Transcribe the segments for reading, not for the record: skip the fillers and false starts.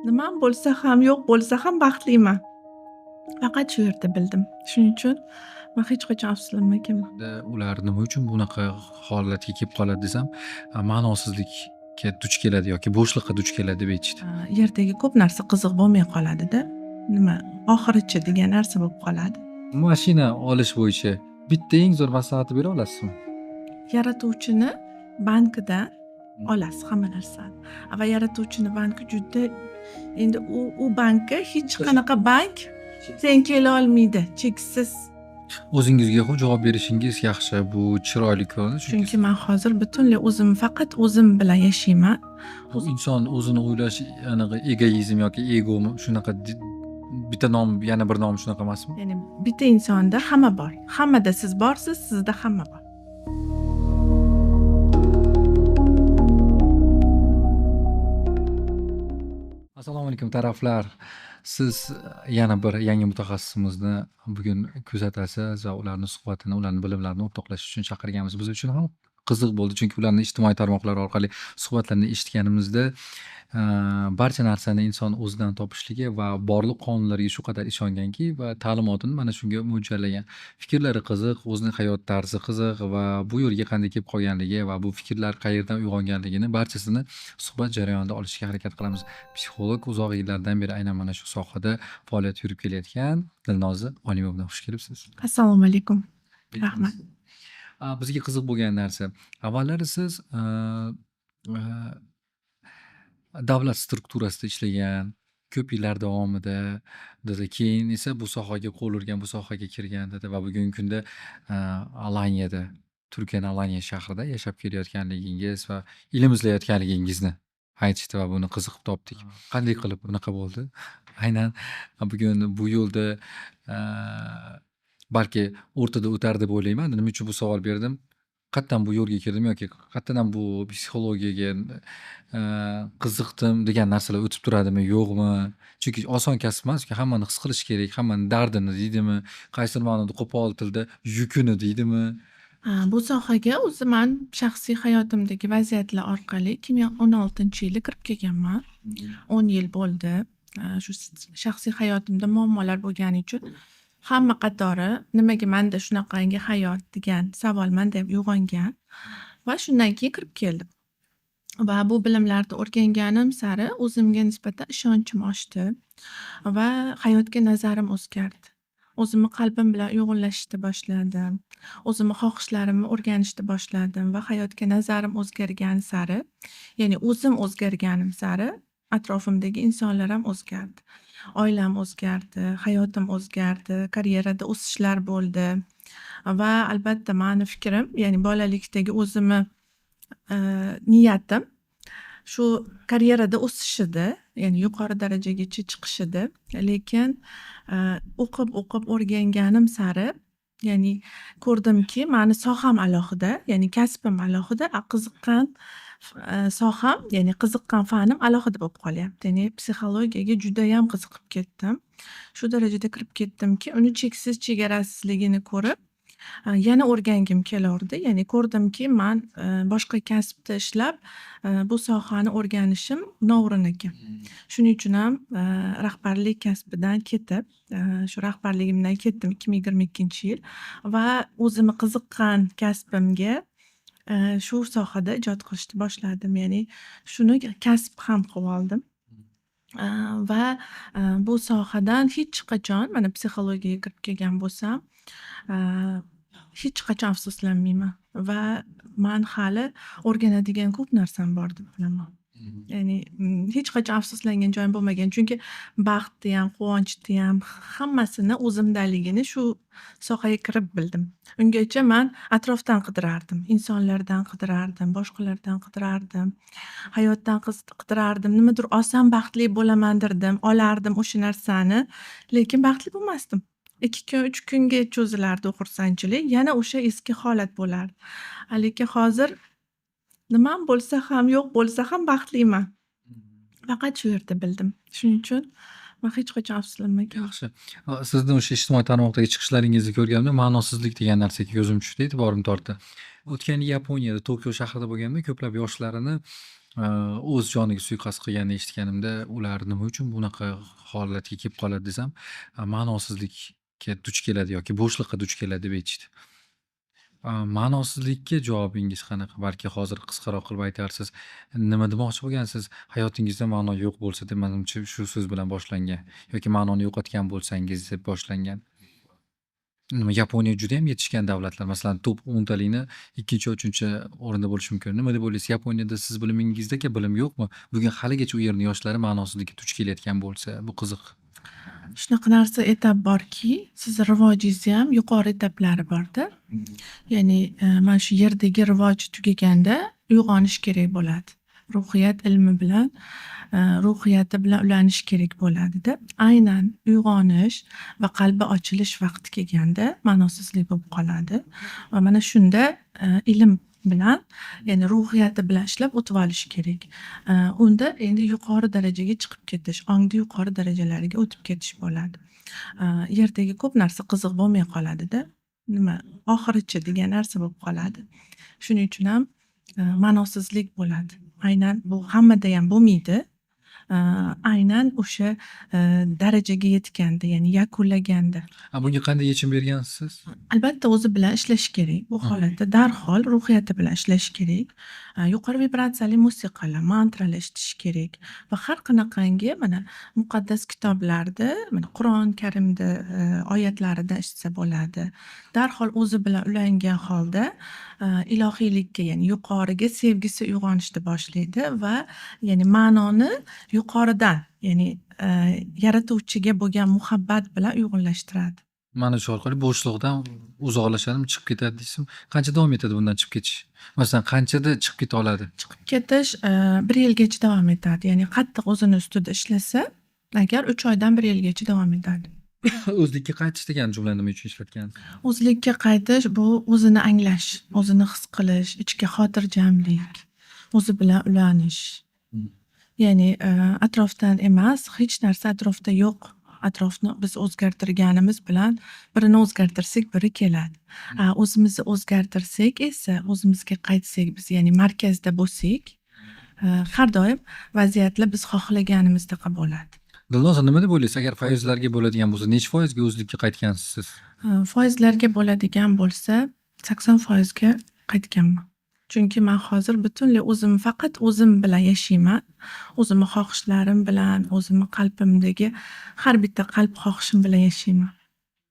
Nimam bo'lsa ham, yo'q bo'lsa ham baxtliman. Faqat shu yerda bildim. Shuning uchun men hech qachon afsuslanmaganman. Ular nima uchun bunaqa holatga kelib qoladi desam, ma'nosizlikka duch keladi yoki bo'shliqqa duch keladi deb aytishdi. Yerdagi ko'p narsa qiziq bo'lmay qoladi-da. Nima, oxirichi degan narsa bo'lib qoladi. Mashina olish bo'yicha bitta eng zo'r maslahatni bera olasizmi? Yaratuvchini bankidan olasiz hamma narsani. Va yaratuvchini banki juda endi u bankka hech qanaqa bank teng kela olmaydi. Cheksiz. O'zingizga javob berishingiz yaxshi. Bu chiroyli ko'rinadi. Chunki men hozir butunlay faqat o'zim bilan yashayman. Inson o'zini o'ylash anaqa egoizm yoki egomi shunaqa bitta nom, yana bir nom shunaqa emasmi? Ya'ni bitta insonda hamma bor. Hammada siz borsiz, sizda hamma bor. Assalomu alaykum taraflar. Siz yana bir yangi mutaxassisimizni bugun kuzatasiz va ularning suhbatini, ularning bilimlarini o'rtoqlashish uchun chaqirganmiz. Biz uchun ham qiziq bo'ldi, chunki ularni ijtimoiy tarmoqlar orqali suhbatlarini eshitganimizda barcha narsani inson o'zidan topishligi va borliq qonunlariga shu qadar ishonganki va ta'limotini mana shunga mo'ljallagan. Fikrlari qiziq, o'zining hayot tarzi qiziq va bu yo'lga qanday kelib qolganligi va bu fikrlar qayerdan uyg'onganligini barchasini suhbat jarayonida olishga harakat qilamiz. Psixolog uzoq yillardan beri aynan mana shu sohada faoliyat yuritib kelayotgan Dilnoza Olimovna, xush kelibsiz. Assalomu alaykum. Rahmat. Bizga qiziq bo'lgan narsa, avvallari siz davlat strukturasida ishlagan, ko'p yillar davomida dedi. Keyin esa bu sohaga qo'l urgan, bu sohaga kirgan dedi va bugungi kunda Alaniyada, Turkiyaning Alaniya shahrida yashab kelayotganligingiz va ilm izlayotganligingizni aytishdi va buni qiziqib topdik. Qanday qilib bunaqa bo'ldi? Aynan bugun bu yo'lda balki o'rtada o'tar deb o'ylayman. Nima uchun bu savol berdim? Qayerdan bu yo'lga kirdim yoki qayerdan bu psixologiyaga qiziqdim degan narsalar o'tib turadimi, yo'qmi? Chunki oson kasb emas, hammani his qilish kerak, hammani dardini deydimi, qaysidir ma'noda qo'pol tilda yukini deydimi? Bu sohaga o'zi men shaxsiy hayotimdagi vaziyatlar orqali 2016-yili kirib kelganman. 10 yil bo'ldi. Shu shaxsiy hayotimda muammolar bo'lgani uchun hamma qatori nimaga menda shunaqangi hayot degan savol menda ham uyg'ongan va shundan keyin kirib keldim. Va bu bilimlarni o'rganganim sari o'zimga nisbatan ishonchim oshdi va hayotga nazarim o'zgardi. O'zimni qalbim bilan uyg'unlashishni boshladim. O'zimni xohishlarimni o'rganishni boshladim va hayotga nazarim o'zgargani sari, ya'ni o'zim o'zgarganim sari atrofimdagi insonlar ham o'zgardi. Oilam o'zgardi, hayotim o'zgardi, karyerada o'sishlar bo'ldi va albatta meni fikrim, ya'ni bolalikdagi o'zimni niyatim shu karyerada o'sishida, ya'ni yuqori darajagacha chiqishida, lekin o'qib o'rganganim sari, ya'ni ko'rdimki, meni soham alohida, ya'ni kasbim alohida, qiziqqan soham, ya'ni qiziqqan fanim alohida bo'lib qolyapti. Ya'ni psixologiyaga judayam qiziqib ketdim. Shu darajada kirib ketdimki, uni cheksiz chegarasizligini ko'rib, yana o'rgangim kelardi. Ya'ni ko'rdimki, men boshqa kasbda ishlab, bu sohani o'rganishim noo'rin ekan. Shuning uchun ham rahbarlik kasbidan ketib, shu rahbarligimdan ketdim 2022-yil va o'zimni qiziqqan kasbimga shu sohada ijod qilishni boshladim. Ya'ni shuni kasb ham qilib oldim. Va bu sohadan hech qachon, mana psixologiyaga kirib kelgan bo'lsam, hech qachon afsuslanmayman va men hali o'rganadigan ko'p narsam bor deb bilaman. Ya'ni hech qachon afsuslangan joyim bo'lmagan, chunki baxtni ham, quvonchni ham hammasini o'zimdaligini shu sohaga kirib bildim. Ungacha men atrofdan qidirardim, insonlardan qidirardim, boshqalardan qidirardim, hayotdan qidirardim, nimadir olsam baxtli bo'laman derdim, olardim o'sha narsani, lekin baxtli bo'lmasdim. 2 kun, 3 kunga cho'zilardi xursandchilik, yana o'sha eski holat bo'lardi. Lekin hozir nimam bo'lsa ham, yo'q bo'lsa ham baxtliman. Faqat shu yerda bildim. Shuning uchun men hech qachon afsuslanmaganman. Yaxshi. Sizni o'sha ijtimoiy tarmoqdagi chiqishlaringizni ko'rganimda ma'nosizlik degan narsaga ko'zim tushdi, e'tiborim tortdi. O'tgan Yaponiyada, Tokio shahrida bo'lganda ko'plab yoshlarini o'z joniga suiqasd qilganini eshitganimda, ular nima uchun bunaqa holatga kelib qoladi desam, ma'nosizlikka duch keladi yoki bo'shliqqa duch keladi deb aytishdi. Ma'nosizlikka javobingiz qanaqa? Balki hozir qisqaroq qilib aytarsiz. Nima demoqchi bo'lgansiz? Hayotingizda ma'no yo'q bo'lsa deb, manimcha shu so'z bilan boshlangan yoki ma'noni yo'qotgan bo'lsangiz deb boshlangan. Yaponiya judayam yetishgan davlatlar. Masalan, top 10 talikni 2-3 o'rinda bo'lishi mumkin. Nima deb o'ylaysiz? Yaponiyada siz bilimingizdagi bilim yo'qmi? Bugun haligacha u yerni yoshlari ma'nosizlikka duch kelayotgan bo'lsa, bu qiziq. Shunaqa narsa etap borki, sizni rivojingizni ham yuqori etaplari borda. Ya'ni, mana shu yerdagi rivoj tugaganda uyg'onish kerak bo'ladi. Ruhiyat ilmi bilan, ruhiyati bilan ulanish kerak bo'ladida. Aynan uyg'onish va qalbi ochilish vaqti kelganda ma'nosizlik bo'lib qoladi va mana shunda, ilm bilan, ya'ni ruhiyati bilan ishlab o'tib olish kerak. Unda endi yuqori darajaga chiqib ketish, ongni yuqori darajalariga o'tib ketish bo'ladi. Yerdagi ko'p narsa qiziq bo'lmay qoladida. Nima, oxirichi degan narsa bo'lib qoladi. Shuning uchun ham, ma'nosizlik bo'ladi. Aynan bu hammada ham bo'lmaydi. Aynan o'sha, darajaga yetganda, ya'ni yakunlaganda. Bunga qanday yechim bergansiz? Albatta o'zi bilan ishlash kerak. Bu holatda darhol ruhiyati bilan ishlash kerak. Yuqori vibratsiyali musiqalar, mantralar eshitish kerak va har qanaqangi mana muqaddas kitoblarda, mana Qur'oni Karimda, oyatlarida eshitsa bo'ladi. Darhol o'zi bilan ulangan holda, ilohiylikka, ya'ni yuqoriga sevgisi uyg'onishni boshlaydi va ya'ni ma'noni yuqoridan, ya'ni, yaratuvchiga bo'lgan muhabbat bilan uyg'unlashtiradi. Mana shu orqali bo'shliqdan uzoqlashadimi, chiqib ketadi deysizmi? Qancha davom etadi bundan chiqib ketish? Masalan, qanchada chiqib keta oladi? Chiqib ketish, 1 yilgacha davom etadi. Ya'ni qattiq o'zini ustida ishlasa, agar 3 oydan 1 yilgacha davom etadi. O'zlikka qaytish degan jumlani nima uchun ishlatgansiz? O'zlikka qaytish bu o'zini anglash, o'zini his qilish, ichki xotirjamlik, o'zi bilan ulanish. Ya'ni, atrofdan emas, hech narsa atrofda yo'q. Atrofni biz o'zgartirganimiz bilan birini o'zgartirsak, biri keladi. O'zimizni o'zgartirsak esa, o'zimizga qaytsak, biz ya'ni markazda bo'lsak, har doim vaziyatlar biz xohlaganimizdaqa bo'ladi. Dilnoza, nima deb o'ylaysiz? Agar foizlarga bo'ladigan bo'lsa, necha foizga o'zlikka qaytgansiz siz? Foizlarga bo'ladigan bo'lsa, 80% ga qaytganman. Chunki men hozir butunlay faqat o'zim bilan yashayman. O'zimni xohishlarim bilan, o'zimni qalbimdagi har bitta qalb xohishim bilan yashayman.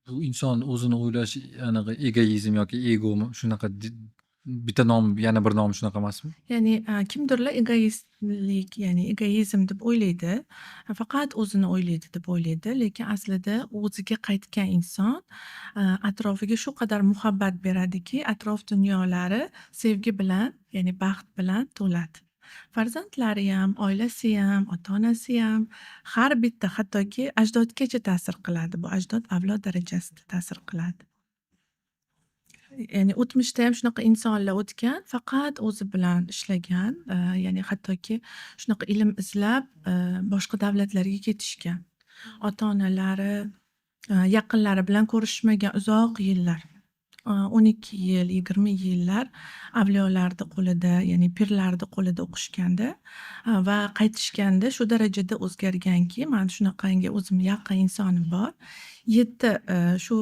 Bu inson o'zini o'ylash, anaqa egoizm yoki egomi? Shunaqa bitta nom, yana bir nomi shunaqa emasmi? Ya'ni, kimdirlar egoistlik, ya'ni egoizm deb o'ylaydi. Faqat o'zini o'ylaydi deb o'ylaydi, lekin aslida o'ziga qaytgan inson, atrofiga shu qadar muhabbat beradiki, atrof dunyolari sevgi bilan, ya'ni baxt bilan to'ladi. Farzandlari ham, oilasi ham, ota-onasi ham, har bitta, hattoki ajdodgacha ta'sir qiladi. Bu ajdod avlod darajasida ta'sir qiladi. Ya'ni o'tmishda ham shunaqa insonlar o'tgan, faqat o'zi bilan ishlagan, ya'ni hattoki shunaqa ilm izlab, boshqa davlatlarga ketishgan. Ota-onalari, yaqinlari bilan ko'rishmagan uzoq yillar, 12 yil, 20 yillar avliyolarni qo'lida, ya'ni pirlarni qo'lida o'qishganda, va qaytishganda shu darajada o'zgarganki, men shunaqangi o'zimni yaqin insonim bor. 7 shu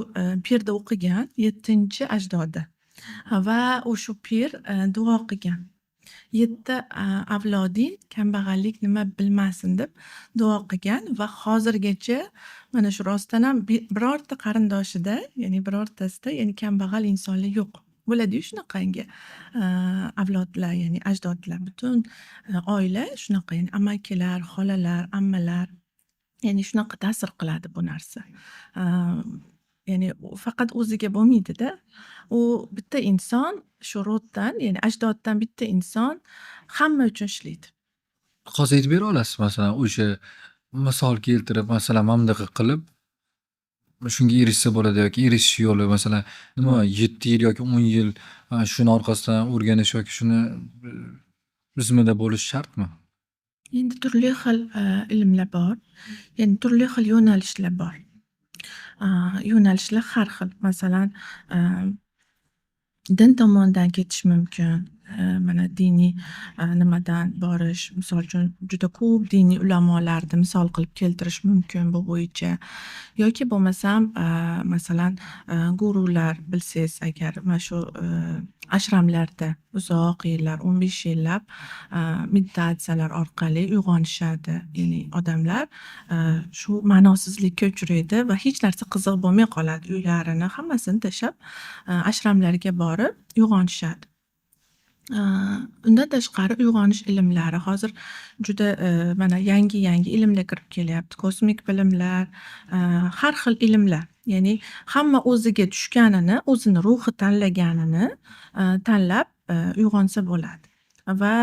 pirda o'qigan, 7-chi ajdodi va o'sha pir duo qilgan. 7 avloding kambag'allik nima bilmasin deb duo qilgan va hozirgacha mana shu rostdan ham birorta qarindoshida, ya'ni birortasida, ya'ni kambag'al insonlar yo'q. Bo'ladi-yu shunaqangi avlodlar, ya'ni ajdodlar. Butun oila shunaqa, ya'ni amakilar, xolalar, ammalar, ya'ni shunaqa ta'sir qiladi bu narsa. Ya'ni faqat o'ziga bo'lmaydi-da. U bitta inson shu roddan, ya'ni ajdoddan bitta inson hamma uchun ishlaydi. Hozir aytib bera olasiz? Masalan, o'sha misol keltirib, masalan, mana bunaqa qilib shunga erishsa bo'ladi yoki erishish yo'li, masalan, nima 7 yil yoki 10 yil shuni orqasidan o'rganish yoki shuni rizmida bo'lish shartmi? Endi turli xil ilmlar bor, ya'ni turli xil yo'nalishlar bor. Yo'nalishlar har xil. Masalan, din tomonidan ketish mumkin, mana diniy nimadan borish, misol uchun juda ko'p diniy ulamolarni misol qilib keltirish mumkin bu bo'yicha. Yoki bo'lmasam, masalan, gurular bilsangiz agar mana shu ashramlarda uzoq yillar, 15 yillab meditatsiyalar orqali uyg'onishadi. Ya'ni odamlar shu ma'nosizlikka uchraydi va hech narsa qiziq bo'lmay qoladi. Uylarini hammasini tashlab ashramlarga borib uyg'onishadi. Undan tashqari uyg'onish ilmlari hozir juda mana yangi ilmlar kirib kelyapti. Kosmik bilimlar, har xil ilmlar. Ya'ni hamma o'ziga tushganini, o'zini ruhi tanlaganini tanlab uyg'onsa bo'ladi. Va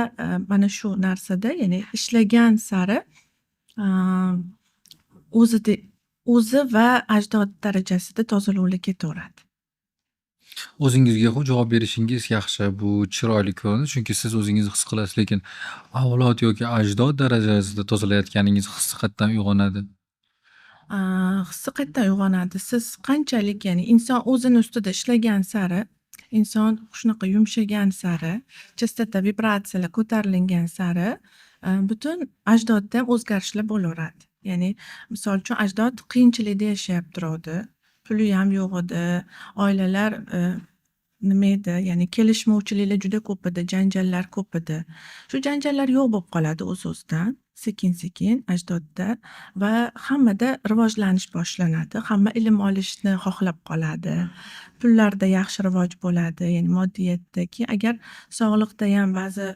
mana shu narsada, ya'ni ishlagan sari o'zi va ajdod darajasida tozalovlar ketaveradi. O'zingizga javob berishingiz yaxshi. Bu chiroyli ko'rinadi, chunki siz o'zingizni his qilasiz, lekin avlod yoki ajdod darajasida tozalayotganingiz hissi qayerdan uyg'onadi? Hissi qayerdan uyg'onadi? Siz qanchalik, ya'ni inson o'zini ustida ishlagan sari, inson shunaqa yumshagan sari, chastota vibratsiyalar ko'tarilgan sari butun ajdodda ham o'zgarishlar bo'laveradi. Ya'ni misol uchun ajdod qiyinchilikda yashab turadi. Puli ham yo'q edi. Oilalar nima edi, ya'ni kelishmovchiliklar juda ko'p edi, janjallar ko'p edi. Shu janjallar yo'q bo'lib qoladi o'z-o'zidan, sekin-sekin ajdodda va hammada rivojlanish boshlanadi. Hamma ilm olishni xohlab qoladi. Pullarda yaxshi rivoj bo'ladi, ya'ni moddiyatdagi. Agar sog'liqda ham ba'zi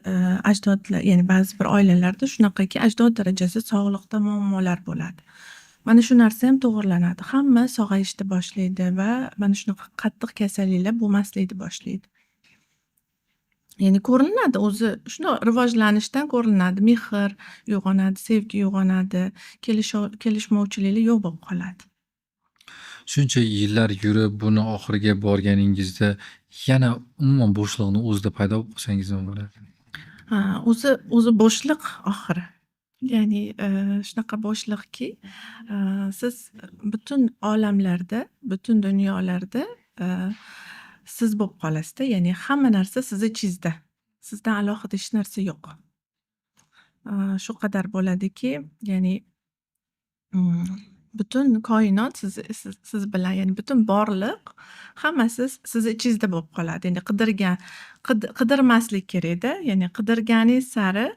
ajdodlar, ya'ni ba'zi bir oilalarda shunaqaki ajdod darajasi sog'liqda muammolar bo'ladi. Mana shu narsa ham to'g'rilanadi. Hamma sog'ayishni boshlaydi va mana shunaqa qattiq kasalliklar bo'lmaslikni boshlaydi. Ya'ni ko'rinadi, o'zi shunaqa rivojlanishdan ko'rinadi. Mehr uyg'onadi, sevgi uyg'onadi, kelishmovchiliklar yo'q bo'lib qoladi. Shuncha yillar yurib, buni oxiriga borganingizda yana umuman bo'shliqni o'zida paydo bo'lib qolsangiz nima bo'ladi? O'zi bo'shliq oxiri. Ya'ni shunaqa bo'shliqki, siz butun olamlarda, butun dunyolarda siz bo'lib qolasizda. Ya'ni hamma narsa siz ichingizda. Sizdan alohida hech narsa yo'q. Shu qadar bo'ladiki, ya'ni butun koinot siz bilan, ya'ni butun borliq hammasi sizni ichingizda bo'lib qoladi. Ya'ni qidirmaslik kerakda. Ya'ni qidirganingiz sari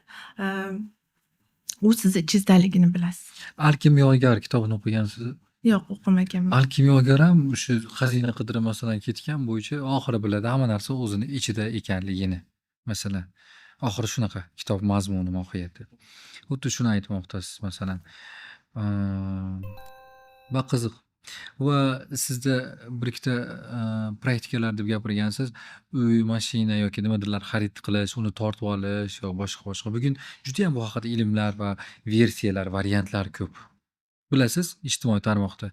u sizni ichingizdaligini bilasiz. Alkimyogar kitobini o'qigansizmi? Yo'q, o'qimaganman. Alkimyogar ham shu xazina qidirmasidan ketgan bo'yicha oxiri biladi hamma narsa o'zini ichida ekanligini. Masalan, oxiri shunaqa kitob mazmuni, mohiyati. Xuddi shuni aytmoqdasiz masalan. Va qiziq. Va sizda bir ikkita praktikalar deb gapirgansiz. Uy, mashina yoki nimadirlar xarid qilish, uni tortib olish yo boshqa. Bugun juda ham bu haqida ilmlar va versiyalar, variantlar ko'p. Bilasiz, ijtimoiy tarmoqda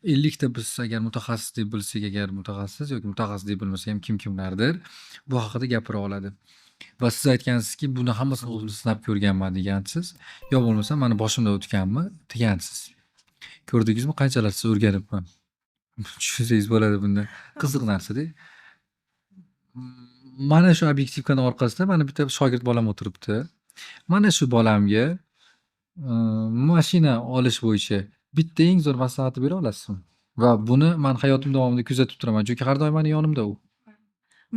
50 ta biz agar mutaxassis deb bilsak, agar mutaxassis yoki mutaxassis deb bilmasa ham kimlardir bu haqida gapira oladi. Va siz aytgansizki, buni hammasini o'zim sinab ko'rganman degansiz. Yo bo'lmasa mani boshimdan o'tganmi degansiz. Ko'rdingizmi qanchalar siz o'rganibman. Tushunsangiz bo'ladi bunda. Qiziq narsa-da. Mana shu obyektivkani orqasida mana bitta shogird bolam o'tiribdi. Mana shu bolamga mashina olish bo'yicha bitta eng zo'r maslahatni bera olasizmi? Va buni men hayotim davomida kuzatib turaman, chunki har doim meni yonimda u.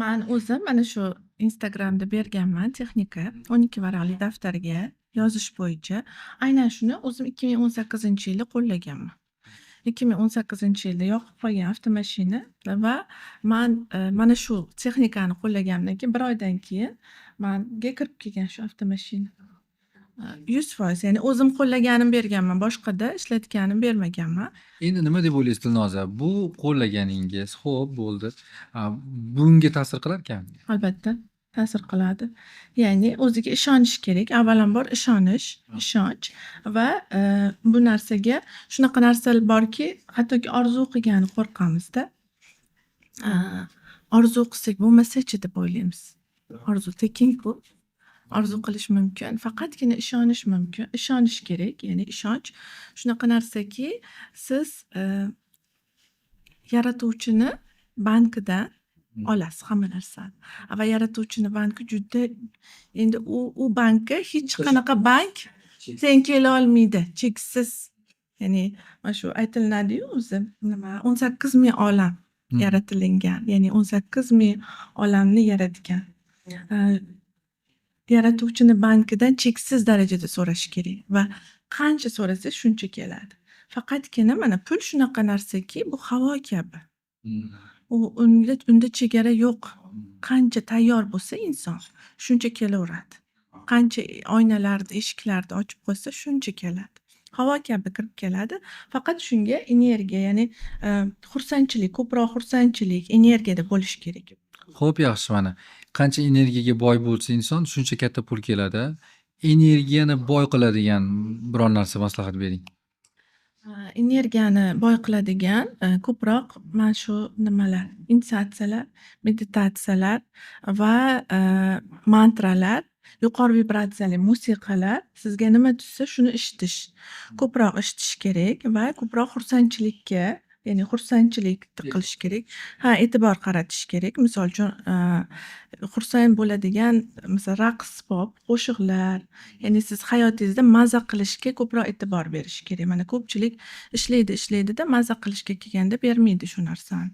Men o'zim mana shu Instagramda berganman texnika 12 varaqli daftarga yozish bo'yicha. Aynan shuni o'zim 2018-yilda qo'llaganman. 2018-yilda yoqib qolgan avtomashina va men mana shu texnikani qo'llaganimdan keyin 1 oydan keyin menga kirib kelgan shu avtomashina. 100%, ya'ni o'zim qo'llaganim berganman, boshqada ishlatganim bermaganman. Endi nima deb o'ylaysiz Dilnoza? Bu qo'llaganingiz, xo'p, bo'ldi. Bunga ta'sir qilar ekanmi? Albatta, ta'sir qiladi. Ya'ni o'ziga ishonish kerak. Avvalambor ishonch va bu narsaga shunaqa narsalar borki, hattoki orzu qilgani qo'rqamizda. Orzu qilsak bo'lmasa-chi deb o'ylaymiz. Orzu tekin-ku. Orzu qilish mumkin, faqatgina ishonish mumkin. Ishonish kerak, ya'ni ishonch shunaqa narsaki, siz yaratuvchini bankidan olasiz hamma narsani. Va yaratuvchini banki juda endi u bankka hech qanaqa bank teng kela olmaydi. Cheksiz ya'ni mana shu aytilinadi-yu o'zi nima 18,000 olam yaratilingan. Ya'ni 18,000 olamni yaratgan. Yaratuvchini bankidan cheksiz darajada so'rash kerak va qancha so'rasangiz shuncha keladi. Faqatgina mana pul shunaqa narsaki, bu havo kabi. Unda chegara yo'q. Qancha tayyor bo'lsa inson, shuncha kelaveradi. Qancha oynalarni, eshiklarni ochib qo'ysa, shuncha keladi. Havo kabi kirib keladi. Faqat shunga energiya, ya'ni xursandchilik, ko'proq xursandchilik, energiyada bo'lishi kerak. Xo'p, yaxshi mana. Qancha energiyaga boy bo'lsa inson, shuncha katta pul keladi. Energiyani boy qiladigan biron narsa maslahat bering. Energiyani boy qiladigan ko'proq mana shu nimalar, initiatsiyalar, meditatsiyalar va mantralar, yuqori vibratsiyali musiqalar, sizga nima tushsa shuni eshitish. Ko'proq eshitish kerak va ko'proq xursandchilikka, ya'ni xursandchilik qilish kerak. E'tibor qaratish kerak. Misol uchun xursand bo'ladigan misol raqs pop, qo'shiqlar, ya'ni siz hayotingizda maza qilishga ko'proq e'tibor berish kerak. Mana ko'pchilik ishlaydi-da maza qilishga kelganda bermaydi shu narsani.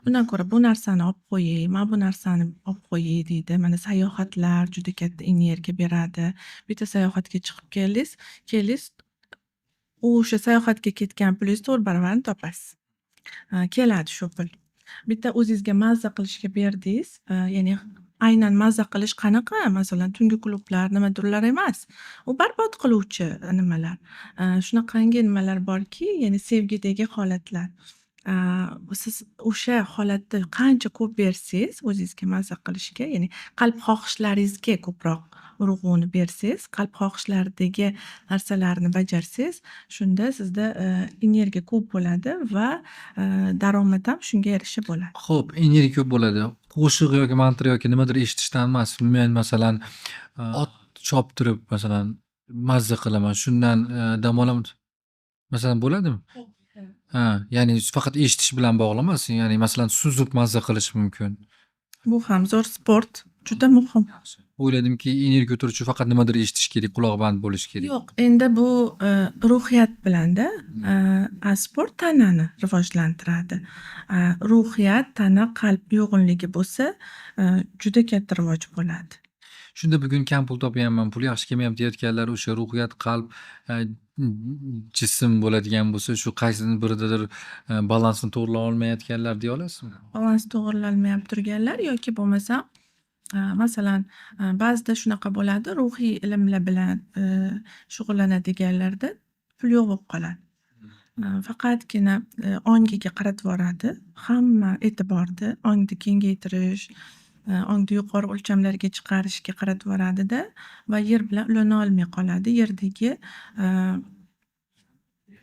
Undan ko'ra bu narsani olib qo'ying, mana bu narsani olib qo'ying deydi. Mana sayohatlar juda katta energiya beradi. Bitta sayohatga chiqib keldingiz, o'sha sayohatga ketgan pulingiz 4 baravarini topasiz. Keladi shu pul. Bitta o'zingizga maza qilishga berdingiz, ya'ni aynan maza qilish qanaqa? Masalan, tungi klublar, nimadirlar emas. U barbod qiluvchi nimalar. Shunaqangi nimalar borki, ya'ni sevgidagi holatlar. Siz o'sha holatda qancha ko'p bersangiz o'zingizga maza qilishga, ya'ni qalb xohishlaringizga ko'proq urg'uni bersangiz, qalb xohishlaridagi narsalarni bajarsangiz, shunda sizda energiya ko'p bo'ladi va daromad ham shunga yarasha bo'ladi. Xo'p, energiya ko'p bo'ladi. Qo'shiq yoki mantra yoki nimadir eshitishdan emas. Men masalan ot choptirib masalan mazza qilaman. Shundan dam olaman. Masalan bo'ladimi? Ya'ni faqat eshitish bilan bog'lamas. Ya'ni masalan suzib mazza qilish mumkin. Bu ham zo'r sport, juda muhim. O'yladimki, energiya o'tiruvchi faqat nimadir eshitish kerak, quloq band bo'lish kerak. Yo'q, endi bu ruhiyat bilanda sport tanani rivojlantiradi. Ruhiyat, tana, qalb uyg'unligi bo'lsa, juda katta rivoj bo'ladi. Shunda bugun kam pul topyapman, pul yaxshi kelmayapti deyotganlar o'sha ruhiyat, qalb, jism bo'ladigan bo'lsa, shu qaysining biridadir balansini to'g'rilay olmayotganlar deya olasizmi? Balans to'g'rilanmayap turganlar yoki bo'lmasa masalan ba'zida shunaqa bo'ladi, ruhiy ilmlar bilan shug'ullanadiganlarda pul yo'q bo'lib qoladi. Faqatgina ongiga qaratvoradi. Hamma e'tiborni ongni kengaytirish, ongni yuqori o'lchamlarga chiqarishga qaratvoradida va yer bilan ulana olmay qoladi.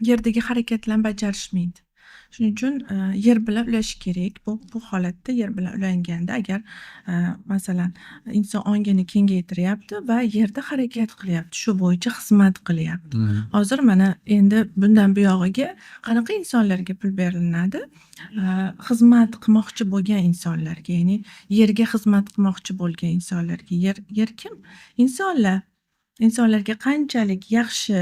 Yerdagi harakatlarni bajarishmaydi. Shuning uchun yer bilan ulash kerak. Bu holatda yer bilan ulanganda agar masalan inson ongini kengaytiryapti va yerda harakat qilyapti, shu bo'yicha xizmat qilyapti. Hozir mana endi bundan buyog'iga qanaqa insonlarga pul berilinadi? Xizmat qilmoqchi bo'lgan insonlarga, ya'ni yerga xizmat qilmoqchi bo'lgan insonlarga. Yer kim? Insonlar. Insonlarga qanchalik yaxshi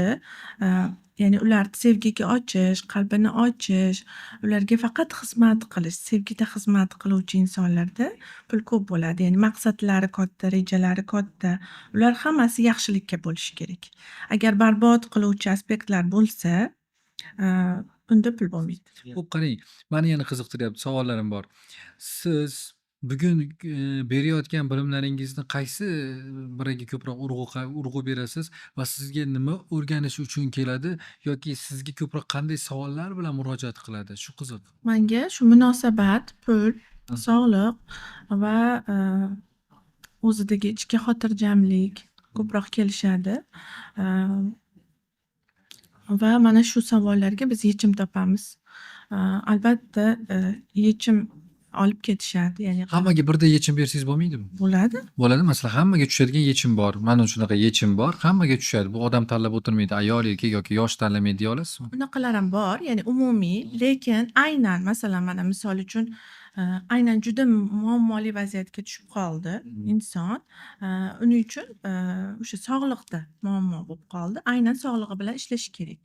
ya'ni ularni sevgiga ochish, qalbini ochish, ularga faqat xizmat qilish, sevgida xizmat qiluvchi insonlarda pul ko'p bo'ladi. Ya'ni maqsadlari katta, rejalari katta. Ular hammasi yaxshilikka bo'lishi kerak. Agar barbod qiluvchi aspektlar bo'lsa, unda pul bo'lmaydi. Xo'p, qarang, meni yana qiziqtiryapti, savollarim bor. Siz bugun berayotgan bilimlaringizni qaysi biriga ko'proq urg'u berasiz va sizga nima o'rganish uchun keladi yoki sizga ko'proq qanday savollar bilan murojaat qiladi? Shu qiziq. Menga shu munosabat, pul, sog'liq va o'zidagi ichki xotirjamlik ko'proq kelishadi. Va mana shu savollarga biz yechim topamiz. Albatta yechim olib ketishadi. Ya'ni Hammaga birda yechim bersangiz bo'lmaydimi? bo'ladi. Bo'ladi. Masalan, hammaga tushadigan yechim bor. Mana shunaqa yechim bor. Hammaga tushadi. Bu odam tanlab o'tirmaydi. Ayol yoki yosh tanlamaydi deya olasizmi? Bunaqalar ham bor, ya'ni umumiy, lekin aynan masalan mana misol uchun aynan juda muammoli vaziyatga tushib qoldi inson. Uning uchun o'sha sog'liqda muammo bo'lib qoldi. Aynan sog'lig'i bilan ishlashi kerak.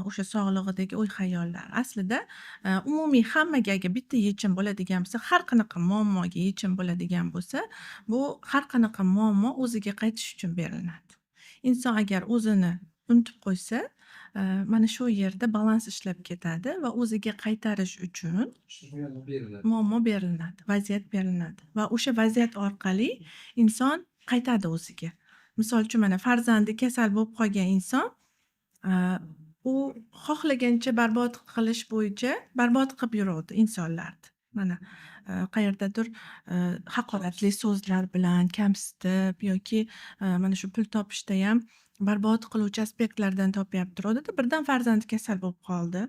O'sha sog'lig'idagi o'y-xayollar. Aslida umumiy hammaga agar bitta yechim bo'ladigan bo'lsa, har qanaqa muammoga yechim bo'ladigan bo'lsa, bu har qanaqa muammo o'ziga qaytish uchun beriladi. Inson agar o'zini unutib qo'ysa, mana shu yerda balans ishlab ketadi va o'ziga qaytarish uchun muammo beriladi, vaziyat beriladi va o'sha vaziyat orqali inson qaytadi o'ziga. Misol uchun mana farzandi kasal bo'lib qolgan inson, u xohlagancha barbod qilish bo'yicha barbod qilib yuradi insonlarni. Mana qayerdadir haqoratli so'zlar bilan kamsitib yoki mana shu pul topishda ham barbod qiluvchi aspektlardan topyapti. Odida birdan farzandi kasal bo'lib qoldi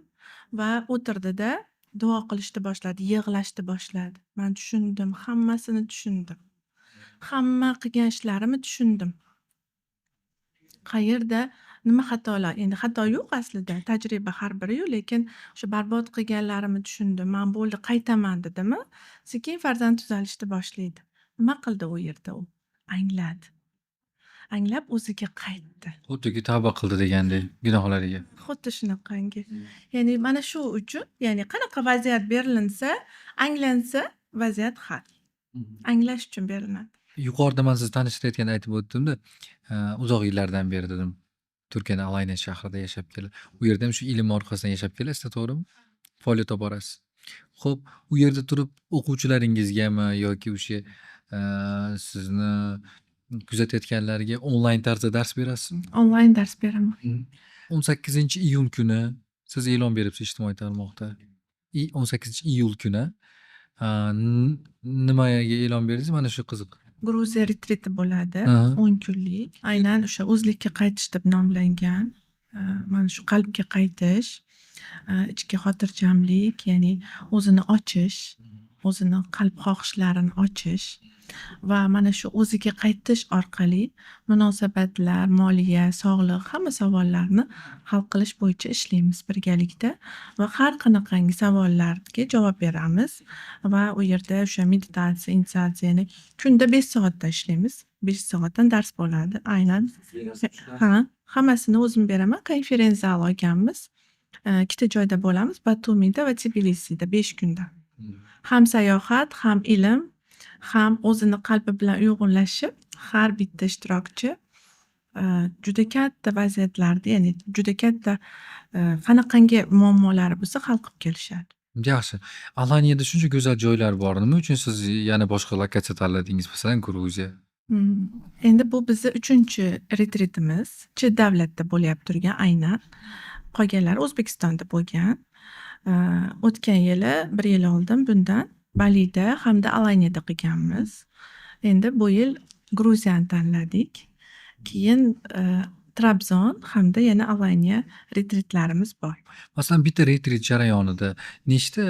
va o'tirdida duo qilishni boshladi, yig'lashni boshladi. Men tushundim, hammasini tushundim. Hamma qilgan ishlarimni tushundim. Qayerda nima xatolar? Endi xato yo'q aslida, tajriba har biri-yu, lekin o'sha barbod qilganlarimni tushundim. Men bo'ldi, qaytaman dedimi? Sekin farzand tuzalishni boshlaydi. Nima qildi u yerda u? Angladi. Anglab o'ziga qaytdi. Xuddiki tavba qildi degandek gunohlariga. Xuddi shunaqangi. Ya'ni mana shu uchun, ya'ni qanaqa vaziyat berilinsa, anglansa, vaziyat hal. Anglash uchun beriladi. Yuqorida men sizni tanishtirayotganda aytib o'tdimda, uzoq yillardan beri dedim, Turkiyada Alayna shahrida yashab kelib, u yerda ham shu ilm orqasidan yashab kelasizda, to'g'rimi? Faoliyat olib borasiz. Xo'p, u yerda turib o'quvchilaringizgami yoki o'sha sizni kuzatayotganlarga onlayn tarzda dars berasizmi? Onlayn dars beraman. 18-iyun kuni siz e'lon beribsiz ijtimoiy tarmoqda. 18-iyul kuni nimaga e'lon berdingiz? Mana shu qiziq. Gruziya retriti bo'ladi, Aha. 10 kunlik. Aynan o'sha o'zlikka qaytish deb nomlangan. Mana shu qalbga qaytish, ichki xotirjamlik, ya'ni o'zini ochish, o'zini qalb xohishlarini ochish va mana shu o'ziga qaytish orqali munosabatlar, moliya, sog'liq, hamma savollarni hal qilish bo'yicha ishlaymiz birgalikda va har qanaqangi savollarga javob beramiz va u yerda o'sha meditatsiya, initiatsiyani kunda 5 soatda ishlaymiz. 5 soatdan dars bo'ladi. Aynan. Hammasini o'zim beraman. Konferensiya zal olganmiz. Ikkita joyda bo'lamiz, Batumida va Tbilisida 5 kunda. Ham sayohat, ham ilm, ham o'zini qalbi bilan uyg'unlashib, har bitta ishtirokchi juda katta vaziyatlarda, ya'ni juda katta qanaqangi muammolari bo'lsa hal qilib kelishadi. Yaxshi. Alaniyada shuncha go'zal joylar bor. Nima uchun siz yana boshqa lokatsiya tanladingiz? Masalan, Gruziya. Endi bu bizni 3-retritimiz. Chet davlatda bo'lib turgan aynan. Qolganlari O'zbekistonda bo'lgan. O'tgan yili, 1 yil oldin bundan Balida hamda Alaniyada qilganmiz. Endi bu yil Gruziyani tanladik. Keyin Trabzon hamda yana Alaniya retritlarimiz bor. Masalan, bitta retrit jarayonida nechta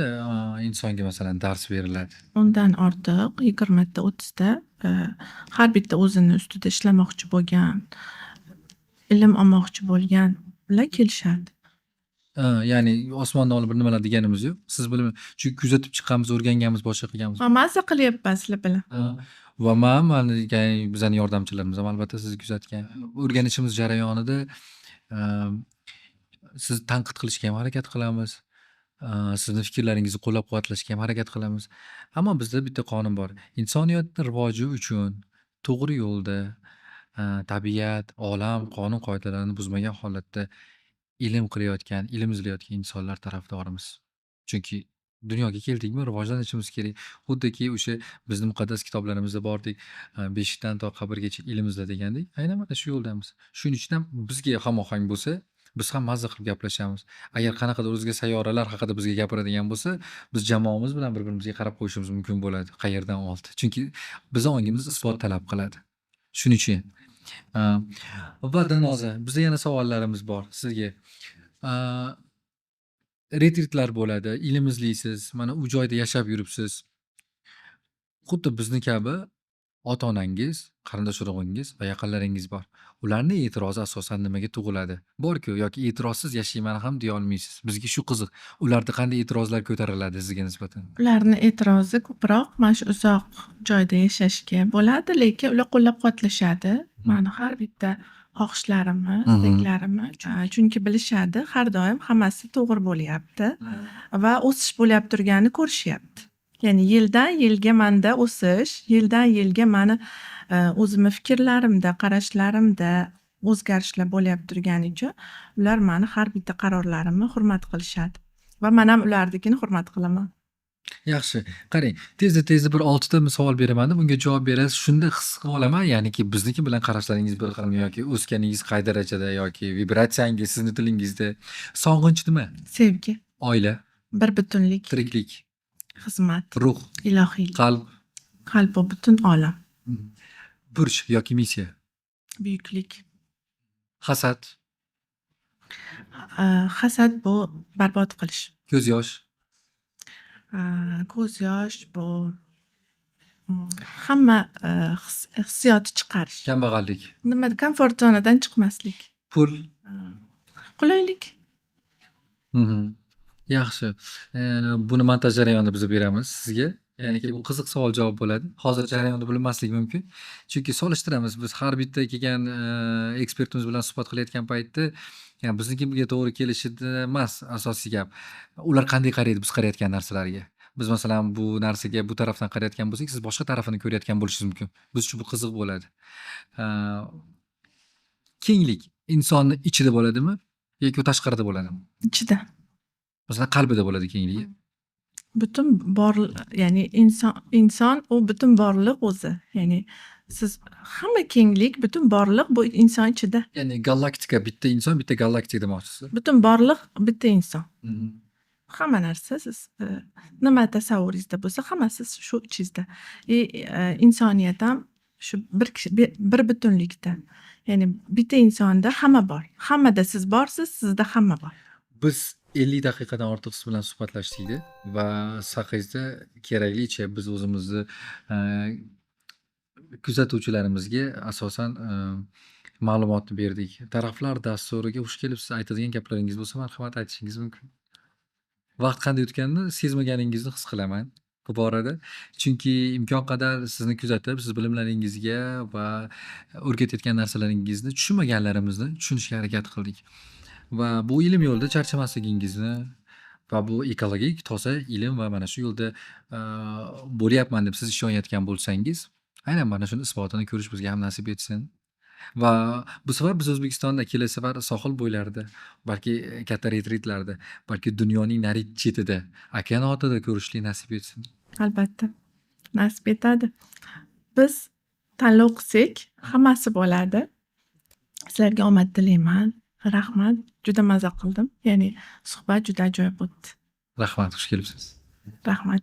insonga masalan dars beriladi? Undan ortiq 20 ta, 30 ta har bitta o'zini ustida ishlamoqchi bo'lgan, ilm olmoqchi bo'lganlar kelishadi. Ya'ni osmondan olib bir nimalar deganimiz yo'q. Siz bilan chunki kuzatib chiqqanmiz, o'rganganmiz, boshqa qilganmiz. Mazza qilyapman sizlar bilan. Va men bizning yordamchilarimiz ham albatta sizni kuzatgan. O'rganishimiz jarayonida sizni tanqid qilishga ham harakat qilamiz. Sizni fikrlaringizni qo'llab-quvvatlashga ham harakat qilamiz. Ammo bizda bitta qonun bor. Insoniyatning rivoji uchun to'g'ri yo'lda tabiat, olam, qonun qoidalarini buzmagan holatda ilm qilayotgan, ilm izlayotgan insonlar tarafdorimiz. Chunki dunyoga keldikmi, rivojlanishimiz kerak. Xuddiki o'sha bizning muqaddas kitoblarimizda bordek, beshikdan to qabrgacha ilm izla degandek, aynan mana shu yo'ldamiz. Shuning uchun ham bizga hamohang bo'lsa, biz ham mazza qilib gaplashamiz. Agar qanaqadir o'zga sayyoralar haqida bizga gapiradigan bo'lsa, biz jamoamiz bilan bir-birimizga qarab qo'yishimiz mumkin bo'ladi. Qayerdan oldi? Chunki bizning ongimiz isbot talab qiladi. Shuning uchun. Va Dilnoza, bizda yana savollarimiz bor sizga. Retritlar bo'ladi, ilm izlaysiz, mana u joyda yashab yuribsiz. Xuddi bizni kabi ota-onangiz, qarindosh-urug'ingiz va yaqinlaringiz bor. Ularni e'tirozi asosan nimaga tug'iladi? Bor-ku, yoki e'tirozsiz yashayman ham deya olmaysiz. Bizga shu qiziq. Ularda qanday e'tirozlar ko'tariladi sizga nisbatan? Ularni e'tirozi ko'proq mana shu uzoq joyda yashashga bo'ladi, lekin ular qo'llab-quvvatlashadi. Mani har bitta xohishlarimni, istaklarimni, chunki bilishadi, har doim hammasi to'g'ri bo'lyapti va o'sish bo'lyap turganini ko'rishyapti. Ya'ni yildan yilga manda o'sish, yildan yilga mani o'zimni fikrlarimda, qarashlarimda o'zgarishlar bo'lyap turgani uchun ular mani har bitta qarorlarimni hurmat qilishadi va men ham ularnikini hurmat qilaman. Yaxshi. Qarang, tezda bir 6 ta savol beraman, bunga javob berasiz. Shunda his qilib olaman, ya'niki bizniki bilan qarashlaringiz bir xilmi yoki o'sganingiz qay darajada yoki vibratsiyangiz sizni tilingizda. Sog'inch nima? Sevgi, Oila, bir butunlik, tiriklik, xizmat, ruh, ilohiylik, qalb, qalb va butun olam, burch yoki missiya, buyuklik. hasad, Hasad bu barbod qilish. ko'z yosh, Ko'z yosh bu hamma hissiyotni chiqarish. kambag'allik, Nima komfort zonadan chiqmaslik. pul. Qulaylik. Yaxshi. Buni montaj jarayonida biz beramiz sizga. Ya'niki bu qiziq savol-javob bo'ladi. Hozir jarayonda bilinmasligi mumkin. Chunki solishtiramiz. Biz har bitta kelgan ekspertimiz bilan suhbat qilayotgan paytda, ya'ni biznikiga to'g'ri kelishida emas asosiy gap. Ular qanday qaraydi biz qarayotgan narsalarga? Biz masalan bu narsaga bu tarafdan qarayotgan bo'lsak, siz boshqa tarafini ko'rayotgan bo'lishingiz mumkin. Biz uchun bu qiziq bo'ladi. Kenglik insonni ichida bo'ladimi yoki tashqarida bo'ladimi? Ichida. Masalan, qalbida bo'ladi kengligi. Butun ya'ni inson u butun borliq o'zi. Ya'ni siz hamma kenglik, butun borliq bu inson ichida. Ya'ni galaktika bitta inson, bitta galaktika demoqchisiz. Butun borliq bitta inson. Hamma narsa siz nima tasavvuringizda bo'lsa, hammasi shu ichingizda. Insoniyat ham shu bir butunlikda. Ya'ni bitta insonda hamma bor. Hammada siz borsiz, sizda hamma bor. Biz 50 daqiqadan ortiq siz bilan suhbatlashdik va haqingizda keraklicha biz o'zimizni kuzatuvchilarimizga asosan ma'lumotni berdik. Taraflar dasturiga xush kelibsiz aytadigan gaplaringiz bo'lsa marhamat aytishingiz mumkin. Vaqt qanday o'tganini sezmaganingizni his qilaman bu borada. Chunki imkon qadar sizni kuzatib, siz bilimlaringizga va o'rgatayotgan narsalaringizni tushunmaganlarimizni tushunishga harakat qildik. Va bu ilm yo'lida charchamasligingizni va bu ekologik, toza ilm va mana shu yo'lda bo'lyapman deb siz ishonayotgan bo'lsangiz, aynan mana shuni isbotini ko'rish bizga ham nasib etsin. Va bu safar biz O'zbekistonda kelasi safar sohil bo'ylarida, balki katta retritlarda, balki dunyoning narigi chetida, okean ortida ko'rishlik nasib etsin. Albatta. Nasib etadi. Biz tanlov qilsak, hammasi bo'ladi. Sizlarga omad tilayman. Rahmat. Juda maza qildim. Ya'ni suhbat juda ajoyib o'tdi. Rahmat, xush kelibsiz. Rahmat.